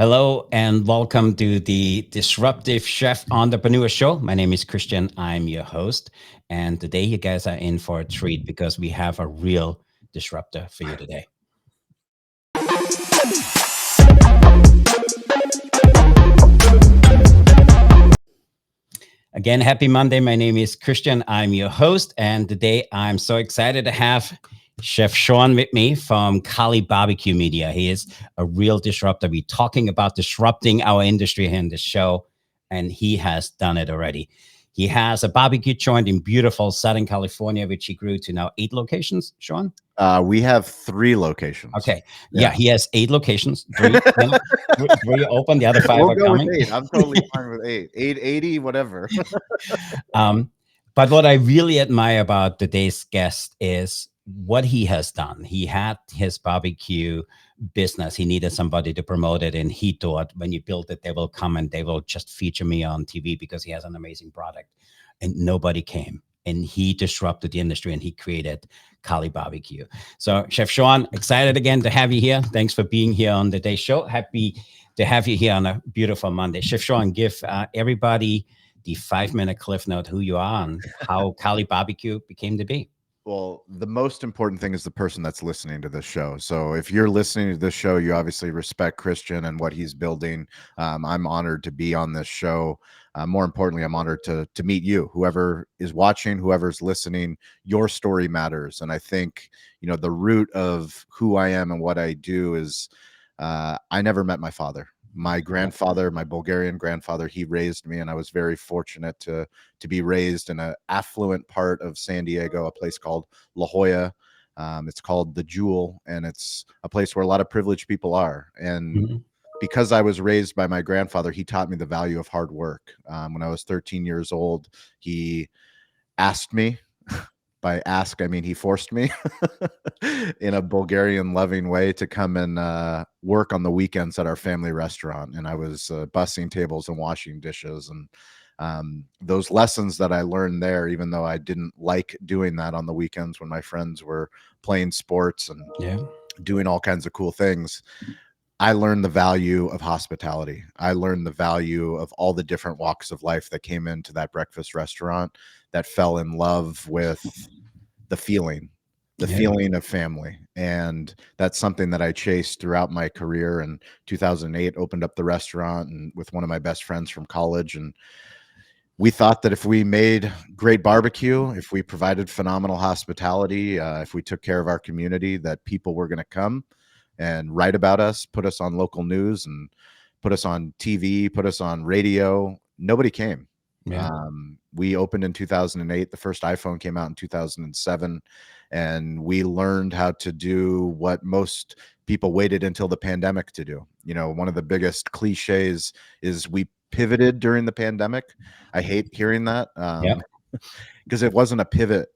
Hello and welcome to the Disruptive Chef Entrepreneur Show. My name is Christian. I'm your host. And today you guys are in for a treat because we have a real disruptor for you today. Again, happy Monday. My name is Christian. I'm your host. And today I'm so excited to have Chef Shawn with me from Cali Barbecue Media. He is a real disruptor. We're talking about disrupting our industry here in the show, and he has done it already. He has a barbecue joint in beautiful Southern California, which he grew to now 8 locations, Shawn? We have 3 locations. Okay. Yeah, he has 8 locations. 3, three open, the other 5 we'll are go coming. With 8. I'm totally fine with 8. 880, whatever. But what I really admire about today's guest is what he has done. He had his barbecue business. He needed somebody to promote it. And he thought, when you build it, they will come and they will just feature me on TV because he has an amazing product. And nobody came. And he disrupted the industry and he created Cali Barbecue. So Chef Shawn, excited again to have you here. Thanks for being here on today's show. Happy to have you here on a beautiful Monday. Chef Shawn, give everybody the 5-minute cliff note, who you are and how Cali Barbecue became to be. Well, the most important thing is the person that's listening to this show. So if you're listening to this show, you obviously respect Christian and what he's building. I'm honored to be on this show. More importantly, I'm honored to meet you. Whoever is watching, whoever's listening, your story matters. And I think, the root of who I am and what I do is I never met my father. My grandfather, my Bulgarian grandfather, he raised me, and I was very fortunate to be raised in an affluent part of San Diego, a place called La Jolla. It's called the Jewel, and it's a place where a lot of privileged people are. And because I was raised by my grandfather, he taught me the value of hard work. When I was 13 years old, he asked me, by ask, I mean he forced me in a Bulgarian loving way to come and work on the weekends at our family restaurant. And I was bussing tables and washing dishes. And those lessons that I learned there, even though I didn't like doing that on the weekends when my friends were playing sports and doing all kinds of cool things, I learned the value of hospitality. I learned the value of all the different walks of life that came into that breakfast restaurant, that fell in love with the feeling of family. And that's something that I chased throughout my career. In 2008, opened up the restaurant and with one of my best friends from college. And we thought that if we made great barbecue, if we provided phenomenal hospitality, if we took care of our community, that people were going to come and write about us, put us on local news and put us on TV, put us on radio. Nobody came. We opened in 2008. The first iPhone came out in 2007. And we learned how to do what most people waited until the pandemic to do. One of the biggest cliches is we pivoted during the pandemic. I hate hearing that because it wasn't a pivot.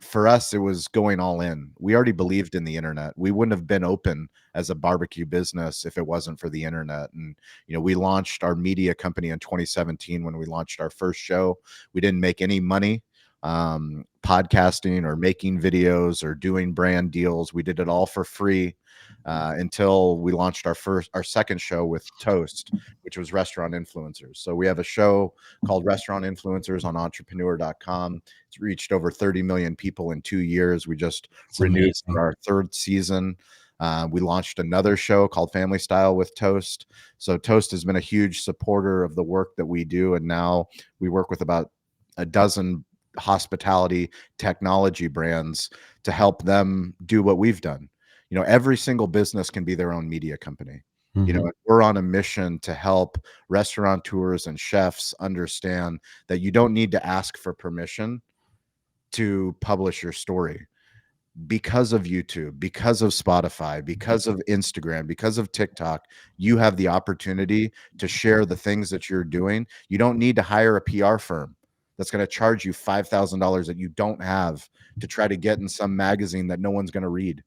For us, it was going all in. We already believed in the internet. We wouldn't have been open as a barbecue business if it wasn't for the internet. And, we launched our media company in 2017 when we launched our first show. We didn't make any money podcasting or making videos or doing brand deals. We did it all for free until we launched our second show with Toast, which was restaurant influencers. So we have a show called Restaurant Influencers on entrepreneur.com. It's reached over 30 million people in 2 years. We just renewed for our 3rd season. We launched another show called Family Style with Toast. So Toast has been a huge supporter of the work that we do. And now we work with about a dozen hospitality technology brands to help them do what we've done. Every single business can be their own media company. We're on a mission to help restaurateurs and chefs understand that you don't need to ask for permission to publish your story. Because of YouTube, because of Spotify, because of Instagram, because of TikTok, you have the opportunity to share the things that you're doing. You don't need to hire a PR firm that's going to charge you $5,000 that you don't have to try to get in some magazine that no one's going to read.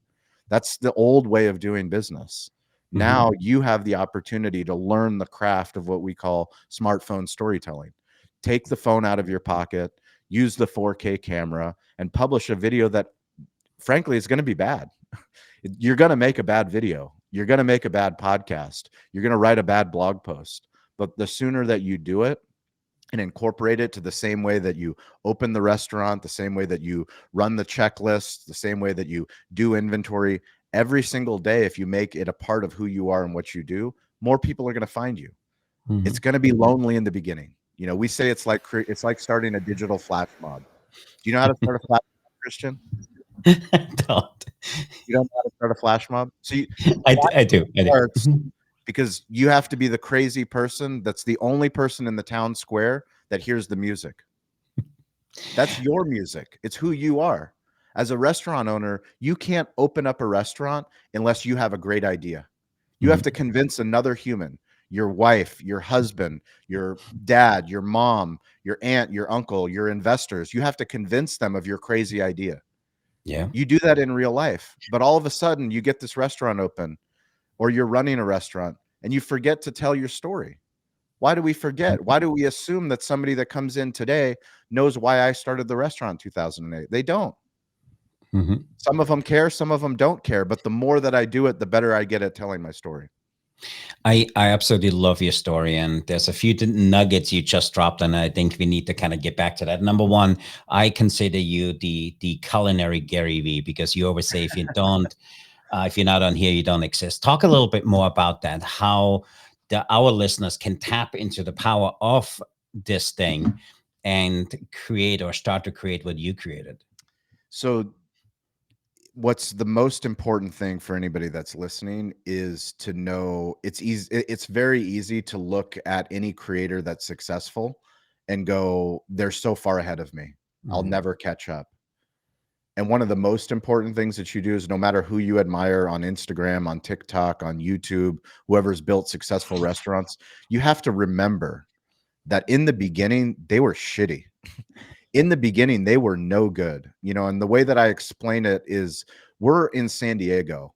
That's the old way of doing business. Now you have the opportunity to learn the craft of what we call smartphone storytelling. Take the phone out of your pocket, use the 4K camera, and publish a video that, frankly, is going to be bad. You're going to make a bad video. You're going to make a bad podcast. You're going to write a bad blog post. But the sooner that you do it and incorporate it to the same way that you open the restaurant, the same way that you run the checklist, the same way that you do inventory every single day, if you make it a part of who you are and what you do, more people are going to find you. Mm-hmm. It's going to be lonely in the beginning. You know, we say it's like starting a digital flash mob. Do you know how to start a flash mob, Christian? Don't. You don't know how to start a flash mob? So you I do. I do. starts because you have to be the crazy person that's the only person in the town square that hears the music. That's your music. It's who you are. As a restaurant owner, you can't open up a restaurant unless you have a great idea. You have Mhm. to convince another human, your wife, your husband, your dad, your mom, your aunt, your uncle, your investors. You have to convince them of your crazy idea. Yeah. You do that in real life, but all of a sudden you get this restaurant open or you're running a restaurant and you forget to tell your story. Why do we forget? Why do we assume that somebody that comes in today knows why I started the restaurant in 2008? They don't. Mhm. Some of them care, some of them don't care. But the more that I do it, the better I get at telling my story. I absolutely love your story, and there's a few nuggets you just dropped, and I think we need to kind of get back to that. Number one, I consider you the culinary Gary V, because you always say if you're not on here, you don't exist. Talk a little bit more about that. How our listeners can tap into the power of this thing and create or start to create what you created. So, what's the most important thing for anybody that's listening is to know it's easy. It's very easy to look at any creator that's successful and go, they're so far ahead of me. I'll Mhm. never catch up. And one of the most important things that you do is no matter who you admire on Instagram, on TikTok, on YouTube, whoever's built successful restaurants, you have to remember that in the beginning, they were shitty. In the beginning, they were no good. You know, and the way that I explain it is we're in San Diego.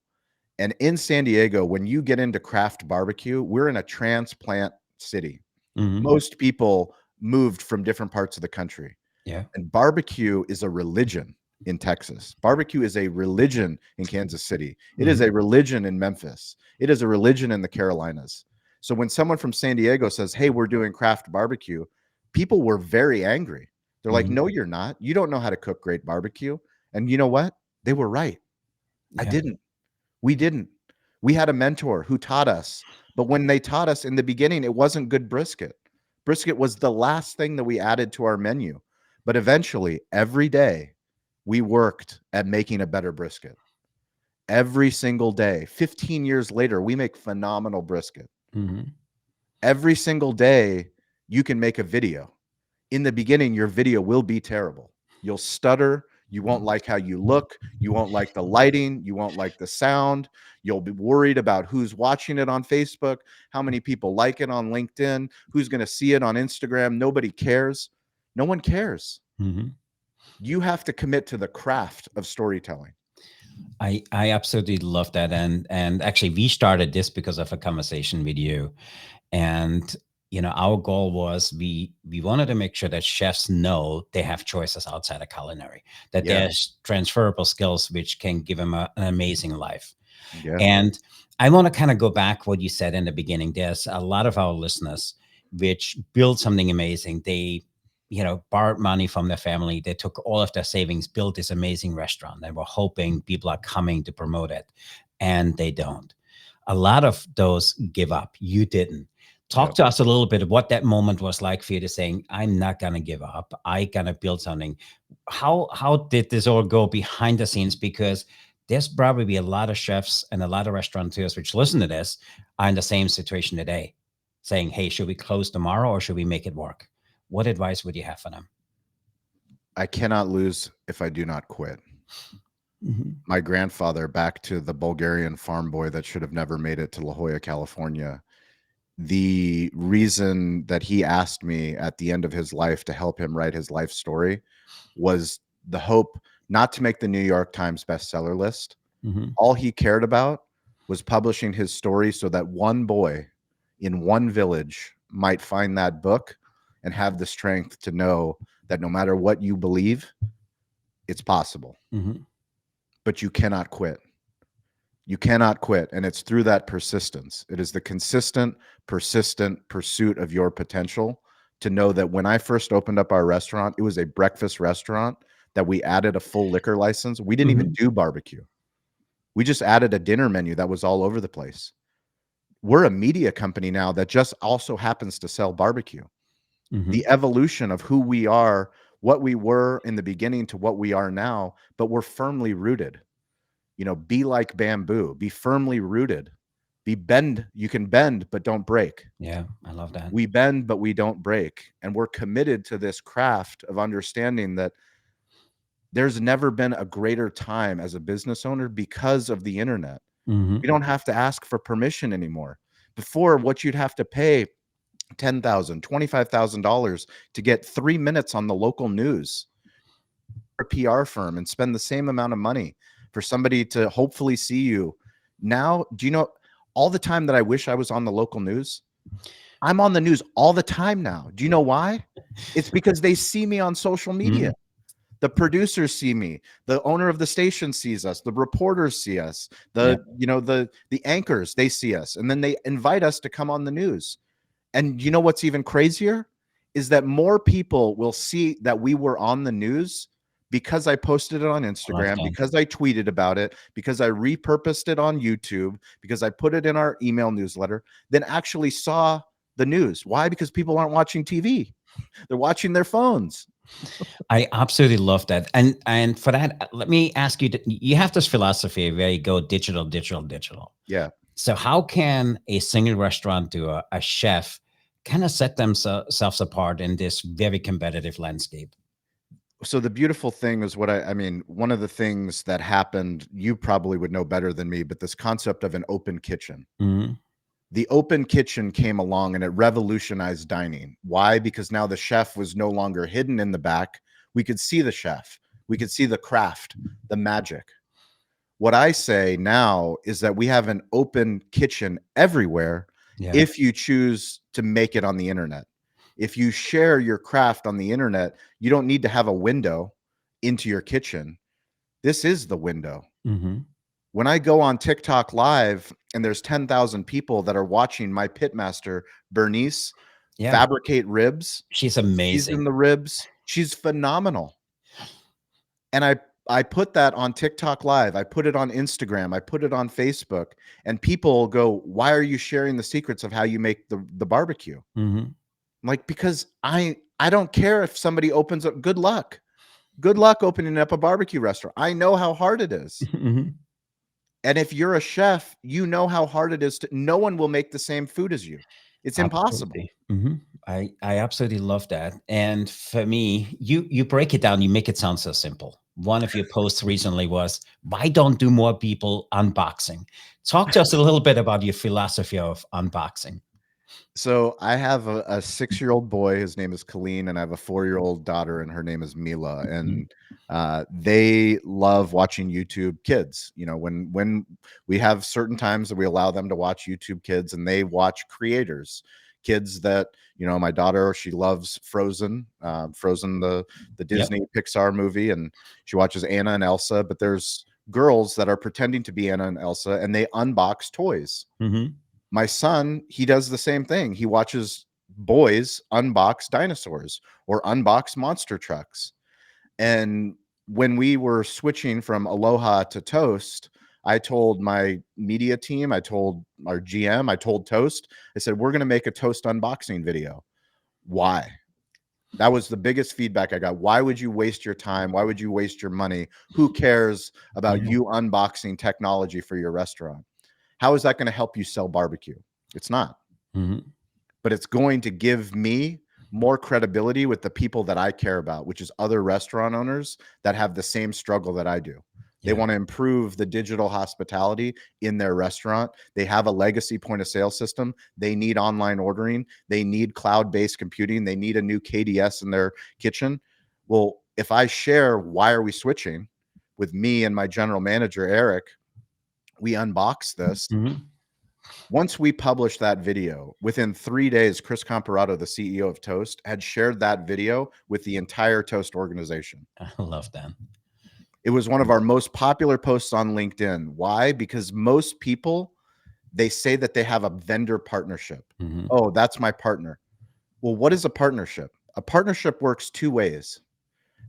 And in San Diego, when you get into craft barbecue, we're in a transplant city. Mhm. Most people moved from different parts of the country. Yeah. And barbecue is a religion in Texas. Barbecue is a religion in Kansas City. It is Mhm. a religion in Memphis. It is a religion in the Carolinas. So when someone from San Diego says, "Hey, we're doing craft barbecue," people were very angry. They're like, Mhm. "No, you're not. You don't know how to cook great barbecue." And you know what? They were right. I Yeah. didn't. We didn't. We had a mentor who taught us. But when they taught us in the beginning, it wasn't good brisket. Brisket was the last thing that we added to our menu. But eventually, every day, we worked at making a better brisket. Every single day. 15 years later, we make phenomenal brisket. Mhm. Every single day, you can make a video. In the beginning, your video will be terrible. You'll stutter. You won't like how you look. You won't like the lighting. You won't like the sound. You'll be worried about who's watching it on Facebook, how many people like it on LinkedIn, who's going to see it on Instagram. Nobody cares. No one cares. Mhm. You have to commit to the craft of storytelling. I absolutely love that, and actually we started this because of a conversation with you, and our goal was we wanted to make sure that chefs know they have choices outside of culinary, that Yeah. there's transferable skills which can give them an amazing life. Yeah. And I want to kind of go back what you said in the beginning. There's a lot of our listeners which build something amazing. They, borrowed money from their family. They took all of their savings, built this amazing restaurant. They were hoping people are coming to promote it, and they don't. A lot of those give up. You didn't. Talk Yep. to us a little bit of what that moment was like for you to saying, I'm not gonna give up. I gonna build something. How did this all go behind the scenes? Because there's probably a lot of chefs and a lot of restaurateurs which listen to this are in the same situation today, saying, hey, should we close tomorrow or should we make it work? What advice would you have for them? I cannot lose if I do not quit. Mm-hmm. My grandfather, back to the Bulgarian farm boy that should have never made it to La Jolla, California, the reason that he asked me at the end of his life to help him write his life story was the hope not to make the New York Times bestseller list. Mm-hmm. All he cared about was publishing his story so that one boy in one village might find that book and have the strength to know that no matter what you believe, it's possible, Mm-hmm. but you cannot quit. You cannot quit. And it's through that persistence. It is the consistent, persistent pursuit of your potential to know that when I first opened up our restaurant, it was a breakfast restaurant that we added a full liquor license. We didn't even Hmm. do barbecue. We just added a dinner menu that was all over the place. We're a media company now that just also happens to sell barbecue. Hmm. The evolution of who we are, what we were in the beginning to what we are now, but we're firmly rooted. Be like bamboo, be firmly rooted, you can bend, but don't break. Yeah, I love that. We bend, but we don't break. And we're committed to this craft of understanding that there's never been a greater time as a business owner because of the internet. Hmm. We don't have to ask for permission anymore. Before, what you'd have to pay $10,000, $25,000 to get 3 minutes on the local news, a PR firm, and spend the same amount of money for somebody to hopefully see you. Now, do you know all the time that I wish I was on the local news? I'm on the news all the time now. Do you know why? It's because they see me on social media. Hmm. The producers see me, the owner of the station sees us, the reporters see us, Yeah. the anchors, they see us, and then they invite us to come on the news. And you know what's even crazier is that more people will see that we were on the news because I posted it on I love Instagram, that. because I tweeted about it, because I repurposed it on YouTube, because I put it in our email newsletter, than actually saw the news. Why? Because people aren't watching TV. They're watching their phones. I absolutely love that. And for that, let me ask you, you have this philosophy where you go digital, digital, digital. Yeah. So how can a single restaurateur, a chef, kind of set themselves apart in this very competitive landscape? So the beautiful thing is I mean, one of the things that happened, you probably would know better than me, but this concept of an open kitchen. Hmm. The open kitchen came along and it revolutionized dining. Why? Because now the chef was no longer hidden in the back. We could see the chef. We could see the craft, the magic. What I say now is that we have an open kitchen everywhere Yeah. if you choose to make it on the internet. If you share your craft on the internet, you don't need to have a window into your kitchen. This is the window. Hmm. When I go on TikTok live and there's 10,000 people that are watching my pitmaster, Bernice, Yeah. fabricate ribs, She's season amazing. the ribs, she's phenomenal. And I put that on TikTok live. I put it on Instagram. I put it on Facebook. And people go, "Why are you sharing the secrets of how you make the barbecue?" Hmm. I'm like, because I don't care if somebody opens up. Good luck. Good luck opening up a barbecue restaurant. I know how hard it is. Hmm. And if you're a chef, you know how hard it is to, no one will make the same food as you. It's impossible. Absolutely. Hmm. I absolutely love that. And for me, you break it down, you make it sound so simple. One of your posts recently was, why don't do more people unboxing? Talk to us a little bit about your philosophy of unboxing. So I have a 6-year-old boy. His name is Colleen, and I have a 4-year-old daughter, and her name is Mila. Mhm. And they love watching YouTube Kids. When we have certain times that we allow them to watch YouTube Kids, and they watch creators, kids that my daughter, she loves Frozen, Frozen, the Yep. Disney Pixar movie, and she watches Anna and Elsa. But there's girls that are pretending to be Anna and Elsa, and they unbox toys. Hmm. My son, he does the same thing. He watches boys unbox dinosaurs or unbox monster trucks. And when we were switching from Aloha to Toast, I told my media team, I told our GM, I told Toast, I said, we're going to make a Toast unboxing video. Why? That was the biggest feedback I got. Why would you waste your time? Why would you waste your money? Who cares about Yeah. you unboxing technology for your restaurant? How is that going to help you sell barbecue? It's not, Hmm. but it's going to give me more credibility with the people that I care about, which is other restaurant owners that have the same struggle that I do. They Yeah. want to improve the digital hospitality in their restaurant. They have a legacy point of sale system. They need online ordering. They need cloud-based computing. They need a new KDS in their kitchen. Well, if I share why are we switching with me and my general manager, Eric, we unbox this. Hmm. Once we published that video, within 3 days, Chris Comparato, the CEO of Toast, had shared that video with the entire Toast organization. I love that. It was one of our most popular posts on LinkedIn. Why? Because most people, they say that they have a vendor partnership. Mhm. Oh, that's my partner. Well, what is a partnership? A partnership works two ways.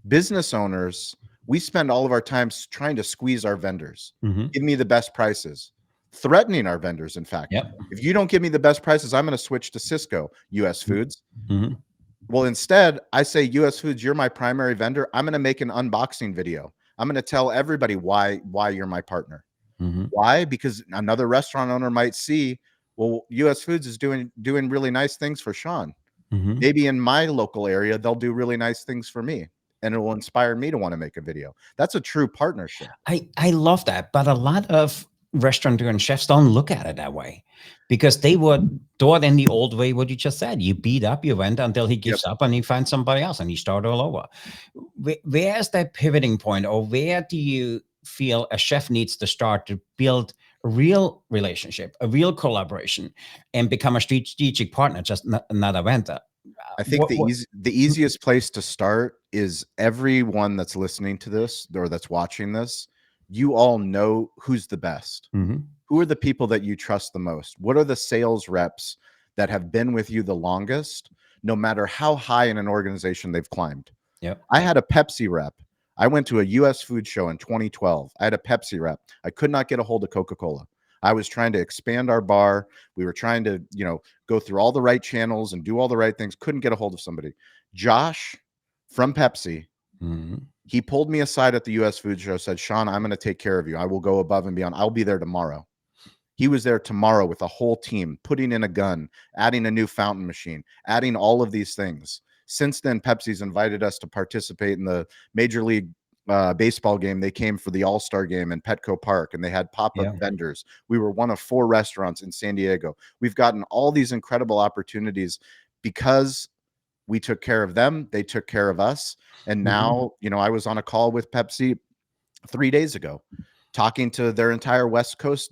Business owners, we spend all of our time trying to squeeze our vendors. Mhm. Give me the best prices. Threatening our vendors, in fact. Yep. If you don't give me the best prices, I'm going to switch to Cisco, US Foods. Mhm. Well, instead, I say, US Foods, you're my primary vendor. I'm going to make an unboxing video. I'm going to tell everybody why you're my partner. Mhm. Why? Because another restaurant owner might see, well, US Foods is doing really nice things for Shawn. Mhm. Maybe in my local area, they'll do really nice things for me, and it will inspire me to want to make a video. That's a true partnership. I love that, but a lot of restaurateur and chefs don't look at it that way, because they would do it in the old way. What you just said, you beat up your vendor until he Yep. gives up and he finds somebody else and you start all over. Where's that pivoting point, or where do you feel a chef needs to start to build a real relationship, a real collaboration, and become a strategic partner, just not a vendor? I think What? the easiest place to start is everyone that's listening to this or that's watching this, you all know who's the best. Mhm. Who are the people that you trust the most? What are the sales reps that have been with you the longest, no matter how high in an organization they've climbed? Yep. I had a Pepsi rep. I went to a US food show in 2012. I had a Pepsi rep. I could not get a hold of Coca-Cola. I was trying to expand our bar. We were trying to, go through all the right channels and do all the right things. Couldn't get a hold of somebody. Josh from Pepsi, Mhm. he pulled me aside at the US food show, said, Shawn, I'm going to take care of you. I will go above and beyond. I'll be there tomorrow. He was there tomorrow with a whole team, putting in a gun, adding a new fountain machine, adding all of these things. Since then, Pepsi's invited us to participate in the Major League baseball game. They came for the All-Star game in Petco Park, and they had pop-up Yeah. vendors. We were one of 4 restaurants in San Diego. We've gotten all these incredible opportunities because we took care of them. They took care of us. And Mhm. now, I was on a call with Pepsi 3 days ago, talking to their entire West Coast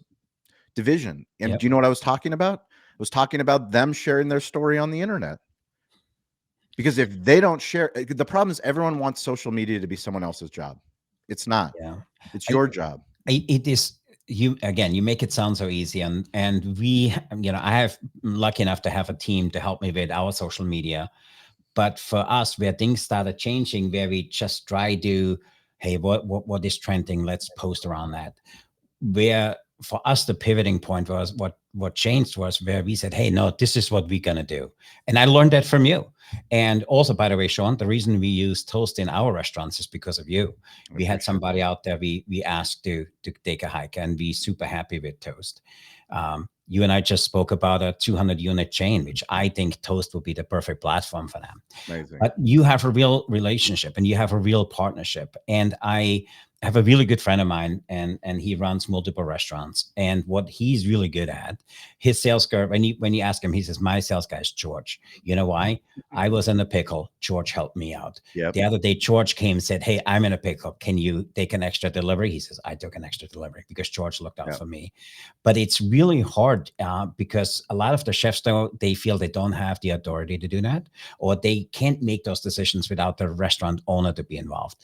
division. And Yep. do you know what I was talking about? I was talking about them sharing their story on the internet. Because if they don't share, the problem is everyone wants social media to be someone else's job. It's not. Yeah. It's I your job. it is, you again, you make it sound so easy, and we, I have, I'm lucky enough to have a team to help me with our social media. But for us, where things started changing, where we just try to, hey, what is trending, let's post around that. Where for us the pivoting point was, what changed was where we said, hey, no, this is what we're going to do. And I learned that from you. And also, by the way, Shawn, the reason we use toast in our restaurants is because of you. I We had appreciate somebody out there, we asked to take a hike, and we super happy with toast. You and I just spoke about a 200 unit chain, which I think toast would be the perfect platform for them. it. Amazing. But you have a real relationship and you have a real partnership. And I have a really good friend of mine, and he runs multiple restaurants. And what he's really good at, his sales guy, when you ask him, he says, my sales guy is George. You know why? I was in a pickle. George helped me out. Yep. The other day, George came and said, hey, I'm in a pickle. Can you take an extra delivery? He says, I took an extra delivery because George looked out Yep. for me. But it's really hard because a lot of the chefs, though, they feel they don't have the authority to do that, or they can't make those decisions without the restaurant owner to be involved.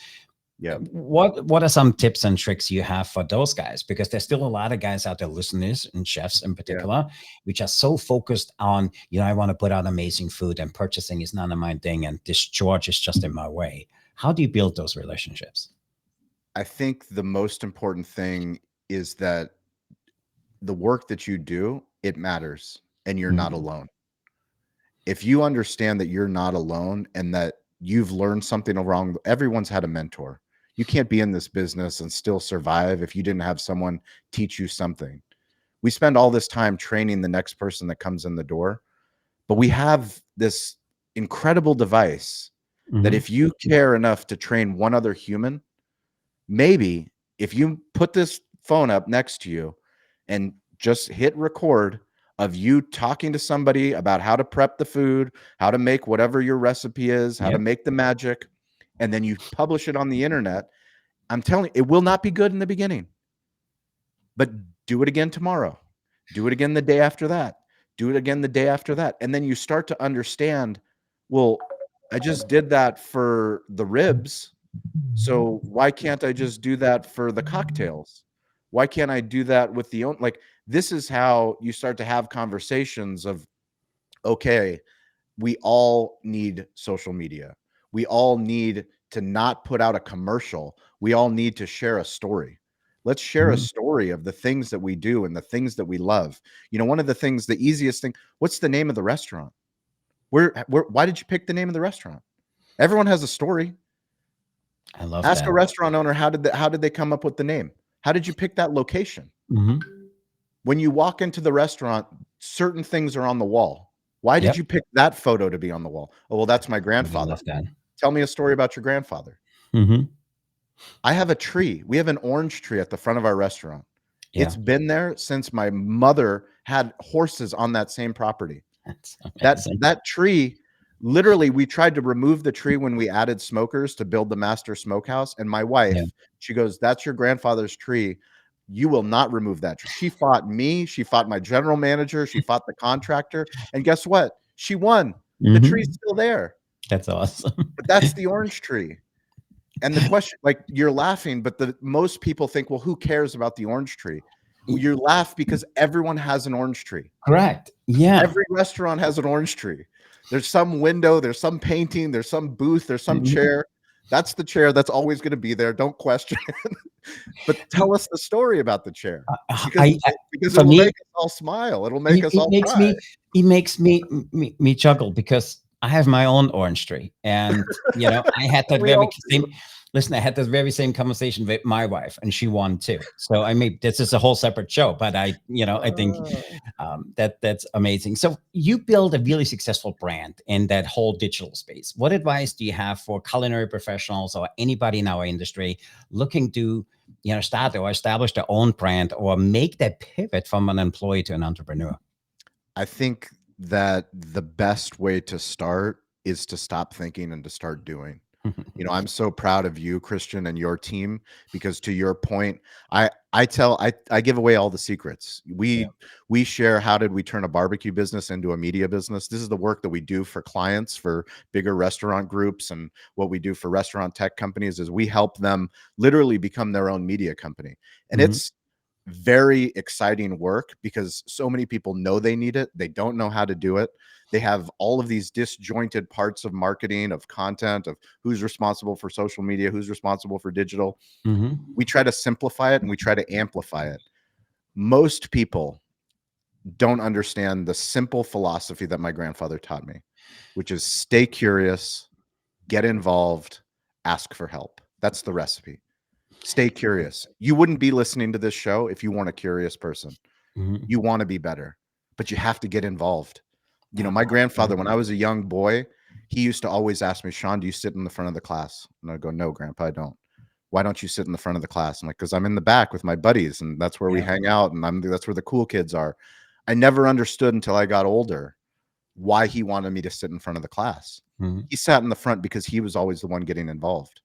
Yep. What are some tips and tricks you have for those guys? Because there's still a lot of guys out there, listeners and chefs in Yeah. particular, which are so focused on, I want to put out amazing food, and purchasing is none of my thing, and this George is just in my way. How do you build those relationships? I think the most important thing is that the work that you do, it matters, and you're not Mhm. alone. If you understand that you're not alone and that you've learned something wrong, everyone's had a mentor. You can't be in this business and still survive if you didn't have someone teach you something. We spend all this time training the next person that comes in the door, but we have this incredible device that Mhm. if you care enough to train one other human, maybe if you put this phone up next to you and just hit record of you talking to somebody about how to prep the food, how to make whatever your recipe is, how to Yep. make the magic, and then you publish it on the internet, I'm telling you, it will not be good in the beginning, but do it again tomorrow. Do it again the day after that. Do it again the day after that. And then you start to understand, well, I just did that for the ribs. So why can't I just do that for the cocktails? Why can't I do that with the own? Like, this is how you start to have conversations of, okay, we all need social media. We all need to not put out a commercial. We all need to share a story. Let's share a Mhm. story of the things that we do and the things that we love. One of the things, the easiest thing, what's the name of the restaurant? Why did you pick the name of the restaurant? Everyone has a story. I love Ask that. a restaurant owner, how did they come up with the name? How did you pick that location? Hmm. When you walk into the restaurant, certain things are on the wall. Why did Yep. you pick that photo to be on the wall? Oh, well, that's my Really grandfather. love that. Tell me a story about your grandfather. Hmm. I have a tree. We have an orange tree at the front of our restaurant. Yeah. It's been there since my mother had horses on that same property. That's That amazing. that tree, literally, we tried to remove the tree when we added smokers to build the master smokehouse, and my Yeah. wife, she goes, "That's your grandfather's tree. You will not remove that tree." She fought me, she fought my general manager, she fought the contractor, and guess what? She won. The tree's Hmm. still there, That's awesome. but that's the orange tree. And the question, like, you're laughing, but the most people think, "Well, who cares about the orange tree?" Well, you laugh because everyone has an orange tree. Correct. Yeah. Every restaurant has an orange tree. There's some window, there's some painting, there's some booth, there's some Mhm. chair. That's the chair that's always going to be there. Don't question it. But tell us the story about the chair, because I because it for will me, make us all smile. It'll make us it all makes cry. me me chuckle because I have my own orange tree, and I had that We very all same. do. Listen, I had this very same conversation with my wife, and she won too. So I mean, this is a whole separate show, but I think Uh, that's amazing. So you build a really successful brand in that whole digital space. What advice do you have for culinary professionals or anybody in our industry looking to start or establish their own brand or make that pivot from an employee to an entrepreneur? I think that the best way to start is to stop thinking and to start doing. I'm so proud of you, Christian, and your team, because to your point, I give away all the secrets. Yeah. We share, how did we turn a barbecue business into a media business? This is the work that we do for clients, for bigger restaurant groups, and what we do for restaurant tech companies is we help them literally become their own media company. And Mhm. it's very exciting work because so many people know they need it. They don't know how to do it. They have all of these disjointed parts of marketing, of content, of who's responsible for social media, who's responsible for digital. Mhm. We try to simplify it and we try to amplify it. Most people don't understand the simple philosophy that my grandfather taught me, which is stay curious, get involved, ask for help. That's the recipe. Stay curious. You wouldn't be listening to this show if you weren't a curious person. Mhm. You want to be better, but you have to get involved. My grandfather, when Absolutely. I was a young boy, he used to always ask me, "Shawn, do you sit in the front of the class?" And I'd go, "No, Grandpa, I don't." "Why don't you sit in the front of the class?" I'm like, "Because I'm in the back with my buddies, and that's where we Yeah. hang out, and that's where the cool kids are." I never understood until I got older why he wanted me to sit in front of the class. Mhm. He sat in the front because he was always the one getting involved.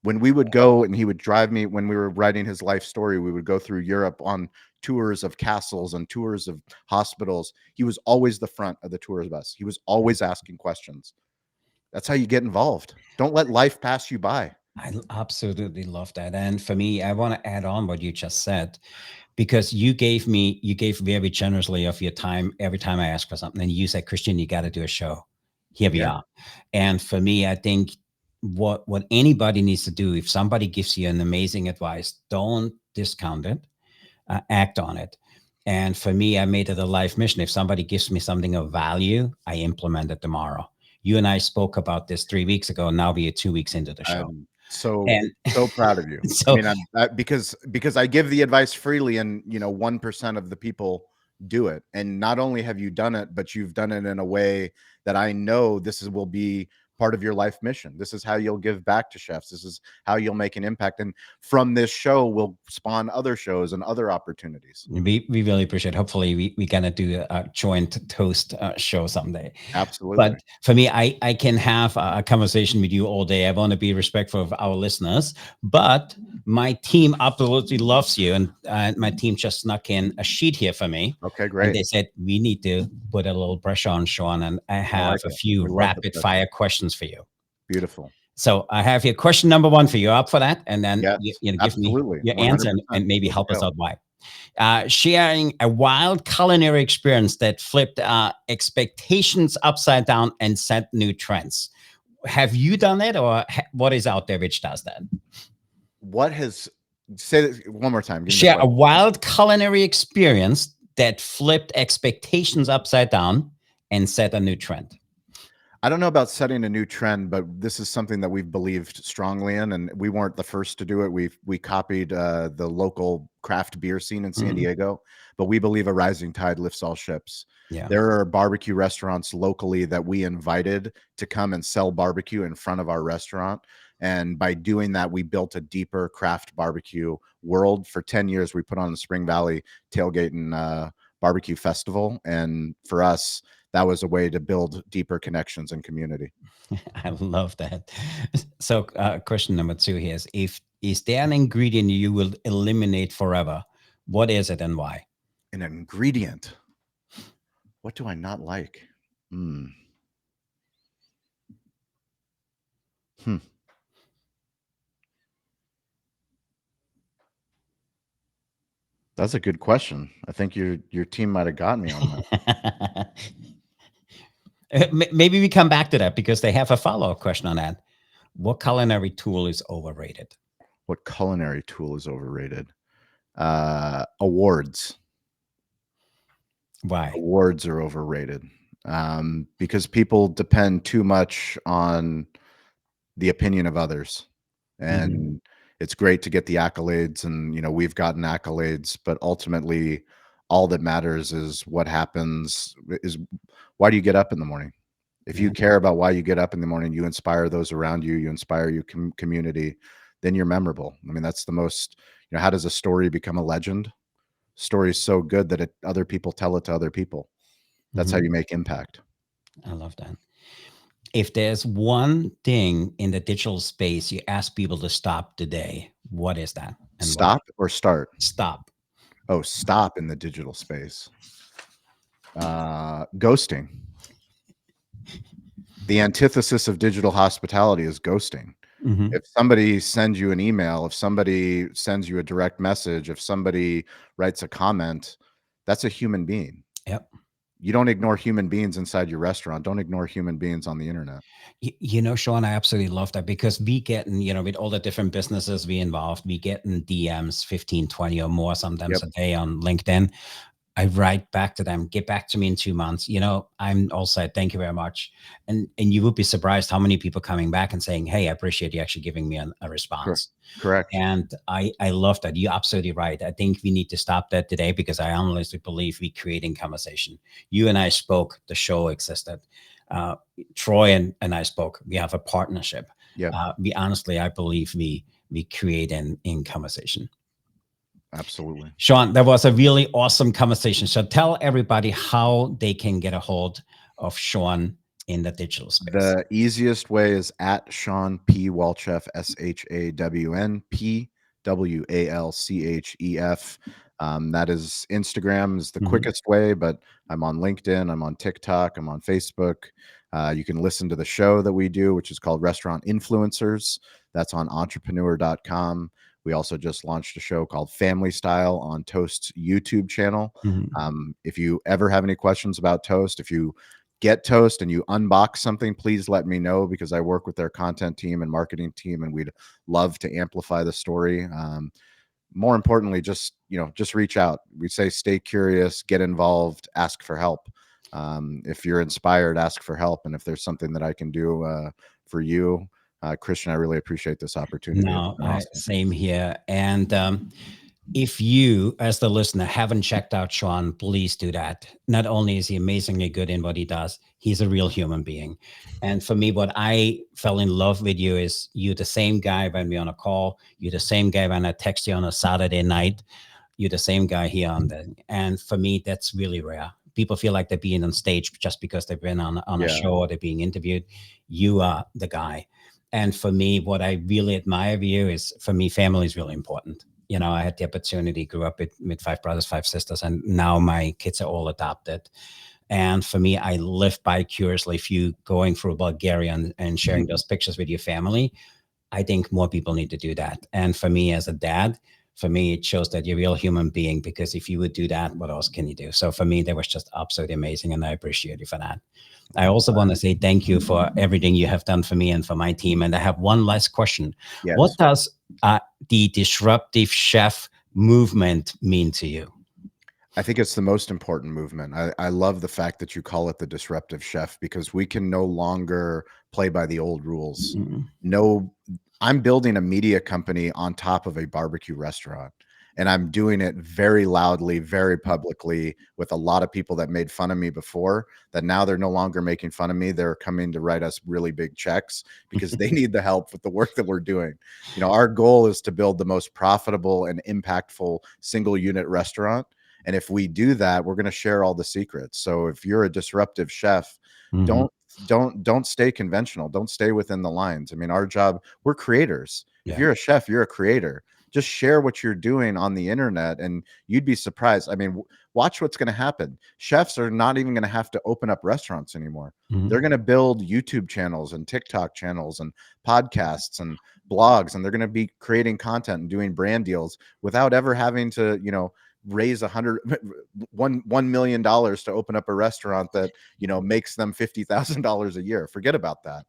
When we would go and he would drive me, when we were writing his life story, we would go through Europe on tours of castles and tours of hospitals. He was always the front of the tour bus. He was always asking questions. That's how you get involved. Don't let life pass you by. Absolutely love that. And for me, I want to add on what you just said because you gave very generously of your time every time I asked for something. And you said, Christian, you got to do a show. Here we Yeah. are. And for me, I think what anybody needs to do, if somebody gives you an amazing advice, don't discount it, act on it. And for me, I made it a life mission. If somebody gives me something of value, I implement it tomorrow. You and I spoke about this 3 weeks ago. Now we are 2 weeks into the show. I'm so And so proud of you. I so mean, because I give the advice freely, and 1% of the people do it. And not only have you done it, but you've done it in a way that I know will be part of your life mission. This is how you'll give back to chefs. This is how you'll make an impact. And from this show will spawn other shows and other opportunities. we really appreciate it. Hopefully we gonna do a joint toast show someday. Absolutely. But for me, I can have a conversation with you all day. I want to be respectful of our listeners, but my team absolutely loves you, and my team just snuck in a sheet here for me, Okay, and great. they said we need to put a little pressure on Shawn, and I I have like a it. few We love the rapid pressure. fire questions for you. Beautiful. So I have here question number one for you. Up for that? And then Yes, give me absolutely, your answer, 100%. and maybe Let's help us go. out why. Sharing a wild culinary experience that flipped expectations upside down and set new trends. Have you done it, or what is out there which does that? What has Say this one more time, give me the Share a question. wild culinary experience that flipped expectations upside down and set a new trend. I don't know about setting a new trend, but this is something that we've believed strongly in, and we weren't the first to do it. We copied the local craft beer scene in San Mhm. Diego, but we believe a rising tide lifts all ships. Yeah. There are barbecue restaurants locally that we invited to come and sell barbecue in front of our restaurant. And by doing that, we built a deeper craft barbecue world. For 10 years, we put on the Spring Valley Tailgate and Barbecue Festival. And for us, that was a way to build deeper connections and community. I love that. So, question number two here is: is there an ingredient you will eliminate forever? What is it and why? An ingredient. What do I not like? Hmm. Hmm. That's a good question. I think your team might have got me on that. Maybe we come back to that because they have a follow up question on that. What culinary tool is overrated? What culinary tool is overrated? Awards. Why? Awards are overrated because people depend too much on the opinion of others. Mhm. And it's great to get the accolades, and we've gotten accolades, but ultimately all that matters is what happens is why do you get up in the morning? If you Yeah. care about why you get up in the morning, you inspire those around you, you inspire your community, then you're memorable. I mean, that's the most, how does a story become a legend? Story is so good that other people tell it to other people. That's how Mhm. you make impact. I love that. If there's one thing in the digital space you ask people to stop today, what is that and why? Stop or start? Stop. Oh, stop in the digital space. Ghosting. The antithesis of digital hospitality is ghosting. Mhm. If somebody sends you an email, if somebody sends you a direct message, if somebody writes a comment, that's a human being. Yep. You don't ignore human beings inside your restaurant. Don't ignore human beings on the internet. Sean, I absolutely love that because we get in, with all the different businesses we involved, we get in DMs 15, 20 or more sometimes Yep. a day on LinkedIn. I write back to them, get back to me in 2 months. I'm all set. Thank you very much. And you would be surprised how many people coming back and saying, hey, I appreciate you actually giving me a response. Correct. And I love that. You're absolutely right. I think we need to stop that today because I honestly believe we creating conversation. You and I spoke, the show existed. Troy and I spoke. We have a partnership. Yep. I believe we create in conversation. Absolutely. Shawn, that was a really awesome conversation. So tell everybody how they can get a hold of Shawn in the digital space. The easiest way is at Shawn P. Walchef, ShawnPWalchef. That is Instagram is the Mhm. quickest way, but I'm on LinkedIn, I'm on TikTok, I'm on Facebook. You can listen to the show that we do, which is called Restaurant Influencers. That's on entrepreneur.com. We also just launched a show called Family Style on Toast's YouTube channel. Mhm. If you ever have any questions about Toast, if you get Toast and you unbox something, please let me know because I work with their content team and marketing team, and we'd love to amplify the story. More importantly, just reach out. We say stay curious, get involved, ask for help. If you're inspired, ask for help, and if there's something that I can do for you, Christian, I really appreciate this opportunity. It's No, been awesome. same here. And if you, as the listener, haven't checked out Shawn, please do that. Not only is he amazingly good in what he does, he's a real human being. And for me, what I fell in love with you is you're the same guy when we're on a call. You're the same guy when I text you on a Saturday night. You're the same guy here on the. And for me, that's really rare. People feel like they're being on stage just because they've been on a Yeah. show or they're being interviewed. You are the guy. And for me, what I really admire of you is, for me, family is really important. I had the opportunity, grew up with five brothers, five sisters, and now my kids are all adopted. And for me, I live by curiously. If you going through Bulgaria and sharing those pictures with your family, I think more people need to do that. And for me as a dad, for me, it shows that you're a real human being, because if you would do that, what else can you do? So for me, that was just absolutely amazing. And I appreciate you for that. I also want to say thank you for everything you have done for me and for my team. And I have one last question. What Yes. does the disruptive chef movement mean to you? I think it's the most important movement. I love the fact that you call it the disruptive chef, because we can no longer play by the old rules. Mm, No, I'm building a media company on top of a barbecue restaurant, and I'm doing it very loudly, very publicly, with a lot of people that made fun of me before, that now they're no longer making fun of me. They're coming to write us really big checks because they need the help with the work that we're doing. You know, our goal is to build the most profitable and impactful single unit restaurant. And if we do that, we're going to share all the secrets. So if you're a disruptive chef, mhm. don't stay conventional. Don't stay within the lines. I mean, our job, we're creators. If Yeah. you're a chef, you're a creator. Just share what you're doing on the internet and you'd be surprised. I mean, watch what's going to happen. Chefs are not even going to have to open up restaurants anymore. Mhm. They're going to build YouTube channels and TikTok channels and podcasts and blogs, and they're going to be creating content and doing brand deals without ever having to, you know, raise $1 million to open up a restaurant that, you know, makes them $50,000 a year. Forget about that.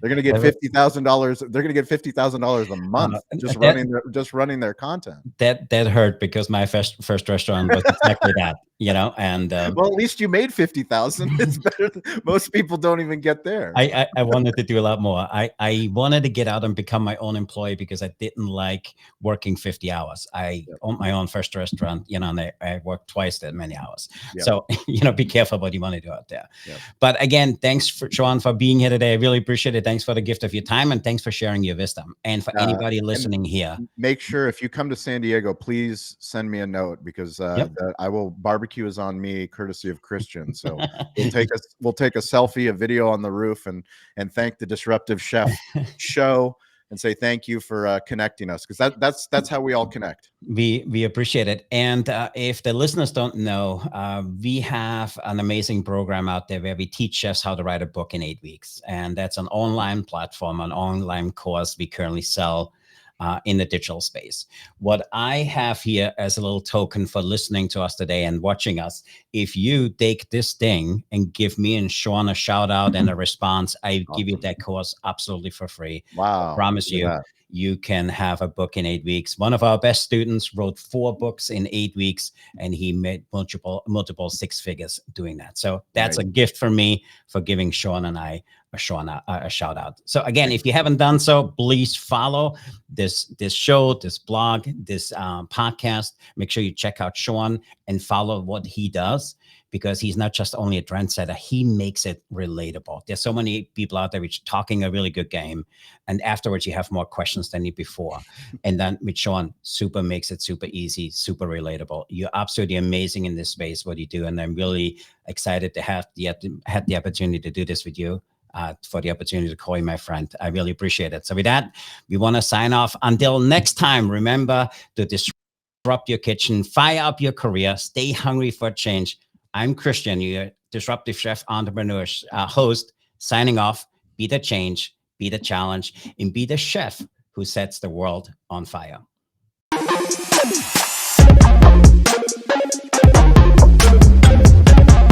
They're going to get $50,000. They're going to get $50,000 a month just That running their content. that hurt, because my first restaurant was exactly that, you know. And Well, at least you made 50,000. It's better. Most people don't even get there. I wanted to do a lot more. I wanted to get out and become my own employee, because I didn't like working 50 hours. I Yep. owned my own first restaurant, you know, and I worked twice that many hours. Yep. So, you know, be careful what you want to do out there. Yep. But again, thanks for Shawn for being here today. I really appreciate it. Thanks for the gift of your time, and thanks for sharing your wisdom. And for anybody And listening here, make sure if you come to San Diego, please send me a note, because yep. I will barbecue is on me, courtesy of Christian. So we'll take a selfie, a video on the roof, and thank the Disruptive Chef show and say thank you for connecting us, because that's how we all connect. We appreciate it. And if the listeners don't know, we have an amazing program out there where we teach chefs how to write a book in 8 weeks. And that's an online platform, an online course we currently sell in the digital space. What I have here as a little token for listening to us today and watching us, if you take this thing and give me and Shawn a shout out and a response, I give you that course absolutely for free. I Wow. promise you, you can have a book in 8 weeks. One of our best students wrote 4 books in 8 weeks, and he made multiple 6 figures doing that. So that's a gift for me for giving Shawn and I a shout out. So again, if you haven't done so, please follow this show, this blog, this podcast. Make sure you check out Shawn and follow what he does, because he's not just only a trendsetter, he makes it relatable. There's so many people out there which talking a really good game, and afterwards you have more questions than you before. And then with Shawn, makes it super easy, super relatable. You're absolutely amazing in this space, what you do, and I'm really excited to have the opportunity to do this with you. For the opportunity to call you my friend. I really appreciate it. So with that, we want to sign off. Until next time, remember to disrupt your kitchen, fire up your career, stay hungry for change. I'm Christian, your Disruptive Chef Entrepreneur host, signing off. Be the change, be the challenge, and be the chef who sets the world on fire.